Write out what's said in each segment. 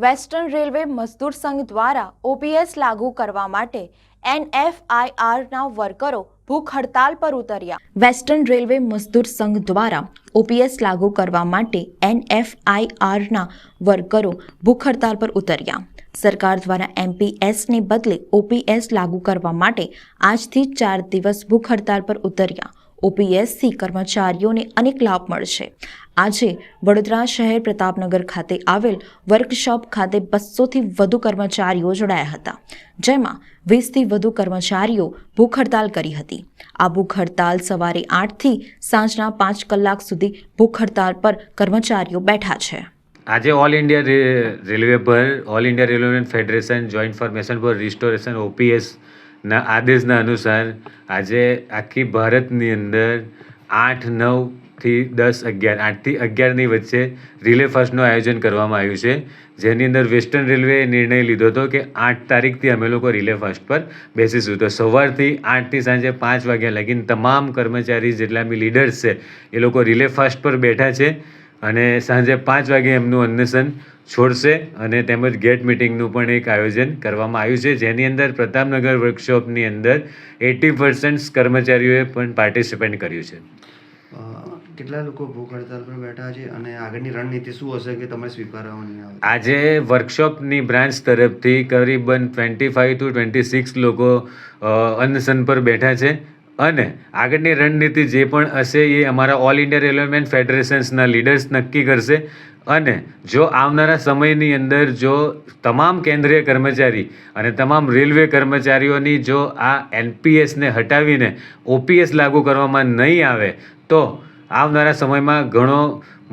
Western railway મજદૂર સંઘ દ્વારા OPS લાગુ કરવા માટે એનએફઆઈઆરના વર્કરો ભૂખ હડતાલ પર ઉતર્યા। વેસ્ટર્ન રેલવે મજદૂર સંઘ દ્વારા ઓપીએસ લાગુ કરવા માટે એનએફઆઈઆરના વર્કરો ભૂખ હડતાલ પર ઉતર્યા। સરકાર દ્વારા એમપીએસને બદલે ઓપીએસ લાગુ કરવા માટે આજથી 4 દિવસ ભૂખ હડતાલ પર ઉતર્યા। ઓપીએસથી કર્મચારીઓને અનેક લાભ મળશે। આજે વડોદરા શહેર પ્રતાપનગર ખાતે આવેલ વર્કશોપ ખાતે 200થી વધુ કર્મચારીઓ જોડાયા હતા, જેમાં 20થી વધુ કર્મચારીઓ ભૂખ હડતાલ કરી હતી। આ ભૂખ હડતાલ સવારે 8થી સાંજના 5 કલાક સુધી ભૂખ હડતાલ પર કર્મચારીઓ બેઠા છે। આજે ઓલ ઇન્ડિયા રેલવે પર all India railway federation joint formation for restoration ઓપીએસના આદેશના અનુસાર આજે આખી ભારતની અંદર 8, 9 થી 10, 11 8થી 11ની વચ્ચે રિલે ફાસ્ટનું આયોજન કરવામાં આવ્યું છે, જેની અંદર વેસ્ટર્ન રેલવેએ નિર્ણય લીધો હતો કે 8 તારીખથી અમે લોકો રિલે ફાસ્ટ પર બેસીશું। તો સવારથી 8થી સાંજે 5 વાગ્યા લગીને તમામ કર્મચારી જેટલા બી લીડર્સ છે એ લોકો રિલે ફાસ્ટ પર બેઠા છે અને સાંજે 5 વાગે એમનું અન્વેષણ છોડશે અને તેમજ ગેટ મિટિંગનું પણ એક આયોજન કરવામાં આવ્યું છે, જેની અંદર પ્રતાપનગર વર્કશોપની અંદર 80% કર્મચારીઓએ પણ પાર્ટિસિપેટ કર્યું છે। કેટલા લોકો ભૂખ હડતાલ પર બેઠા છે અને આગળની રણનીતિ શું હશે કે તમે સ્વીકારવાની આવે? આજે વર્કશોપની બ્રાન્ચ તરફથી કરીબન 25 to 26 લોકો અનશન પર બેઠા છે અને આગળની રણનીતિ જે પણ હશે એ અમારા ઓલ ઇન્ડિયા રેલવે ફેડરેશન્સના લીડર્સ નક્કી કરશે। અને જો આવનારા સમયની અંદર જો તમામ કેન્દ્રીય કર્મચારી અને તમામ રેલવે કર્મચારીઓની જો આ એનપીએસને હટાવીને ઓપીએસ લાગુ કરવામાં નહીં આવે તો આવનારા સમયમાં ઘણો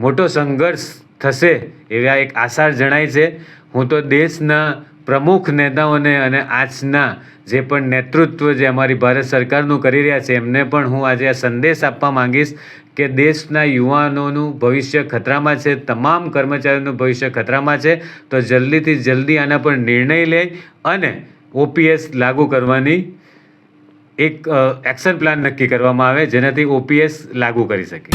મોટો સંઘર્ષ થશે એવા એક આશા જણાય છે। હું તો દેશના પ્રમુખ નેતાઓને અને આજના જે પણ નેતૃત્વ જે અમારી ભારત સરકારનું કરી રહ્યા છે એમને પણ હું આજે આ સંદેશ આપવા માંગીશ કે દેશના યુવાનોનું ભવિષ્ય ખતરામાં છે, તમામ કર્મચારીઓનું ભવિષ્ય ખતરામાં છે, તો જલ્દીથી જલ્દી આના પર નિર્ણય લે અને ઓપીએસ લાગુ કરવાની એક એક્શન પ્લાન નક્કી કરવામાં આવે જેનાથી ઓપીએસ લાગુ કરી શકે।